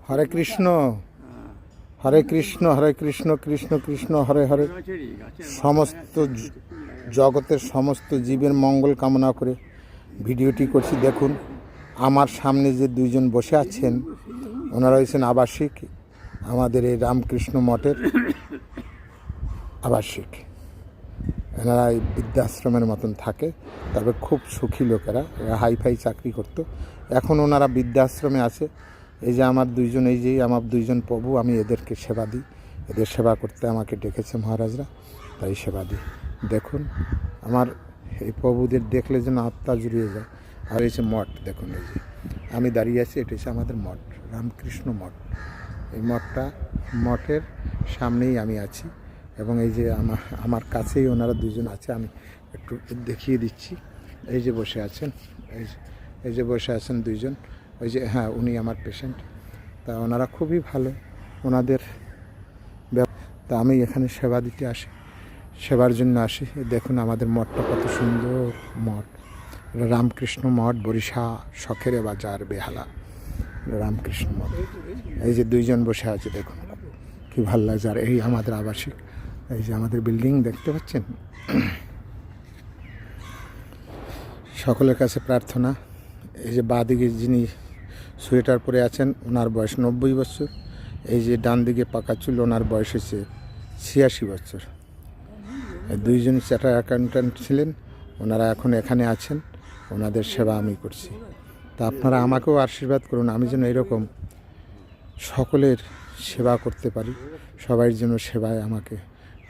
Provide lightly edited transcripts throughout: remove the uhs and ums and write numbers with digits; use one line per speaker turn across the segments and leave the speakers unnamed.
হরে কৃষ্ণ হরে কৃষ্ণ হরে কৃষ্ণ কৃষ্ণ কৃষ্ণ হরে হরে। সমস্ত জগতের সমস্ত জীবের মঙ্গল কামনা করে ভিডিওটি করছি। দেখুন আমার সামনে যে দুইজন বসে আছেন ওনারা হয়েছেন আবাসিক, আমাদের এই রামকৃষ্ণ মঠের আবাসিক। এনারা এই বৃদ্ধাশ্রমের মতন থাকে, তবে খুব সুখী লোকেরা, এরা হাইফাই চাকরি করতো, এখন ওনারা বৃদ্ধাশ্রমে আছে। এই যে আমার দুইজন, এই যে আমার দুইজন প্রভু, আমি এদেরকে সেবা দিই, এদের সেবা করতে আমাকে ডেকেছে মহারাজরা, তাই সেবা দিই। দেখুন আমার এই প্রভুদের দেখলে যেন আত্মা জুড়িয়ে যায়। আর এই যে মঠ দেখুন, এই যে আমি দাঁড়িয়ে আছি, এটা হচ্ছে আমাদের মঠ, রামকৃষ্ণ মঠ। এই মঠের সামনেই আমি আছি, এবং এই যে আমার কাছেই ওনারা দুজন আছে, আমি একটু দেখিয়ে দিচ্ছি। এই যে বসে আছেন, এই যে বসে আছেন দুইজন, ওই যে, হ্যাঁ উনি আমার পেশেন্ট। তা ওনারা খুবই ভালো, ওনাদের তা আমি এখানে সেবা দিতে আসি, সেবার জন্য আসি। দেখুন আমাদের মঠটা কত সুন্দর মঠ, রামকৃষ্ণ মঠ, বরিশা শখের বাজার বেহালা, রামকৃষ্ণ মঠ। এই যে দুইজন বসে আছে, দেখুন কি ভালো লাগছে। আর এই আমাদের আবাসিক, এই যে আমাদের বিল্ডিং দেখতে পাচ্ছেন। সকলের কাছে প্রার্থনা, এই যে বাঁদিকে যিনি সোয়েটার পরে আছেন ওনার বয়স 90 বছর, এই যে ডান দিকে পাকা চুল ওনার বয়স হচ্ছে 86 বছর। দুইজন চার্টার অ্যাকাউন্ট্যান্ট ছিলেন, ওনারা এখন এখানে আছেন, ওনাদের সেবা আমি করছি। তা আপনারা আমাকেও আশীর্বাদ করুন, আমি যেন এরকম সকলের সেবা করতে পারি, সবাই যেন সেবায় আমাকে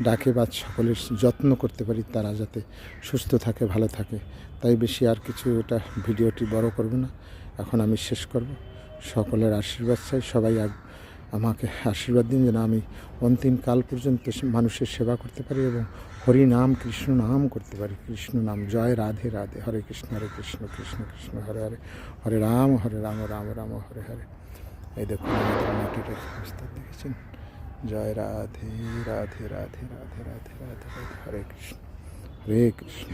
ডাকে বা সকলের যত্ন করতে পারি, তারা যাতে সুস্থ থাকে, ভালো থাকে। তাই বেশি আর কিছু এটা ভিডিওটি বড় করব না, এখন আমি শেষ করব। সকলের আশীর্বাদ চাই, সবাই আমাকে আশীর্বাদ দিন যেন আমি অন্তিম কাল পর্যন্ত মানুষের সেবা করতে পারি এবং হরি নাম কৃষ্ণ নাম করতে পারি। কৃষ্ণ নাম, জয় রাধে রাধে, হরে কৃষ্ণ কৃষ্ণ কৃষ্ণ হরে হরে, হরে রাম রাম রাম হরে হরে। এই দেখুন আমাদের মাটির রাস্তা দেখেছেন। জয় রাধে রাধে রাধে রাধে রাধে রাধে রাধে, হরে কৃষ্ণ হরে কৃষ্ণ।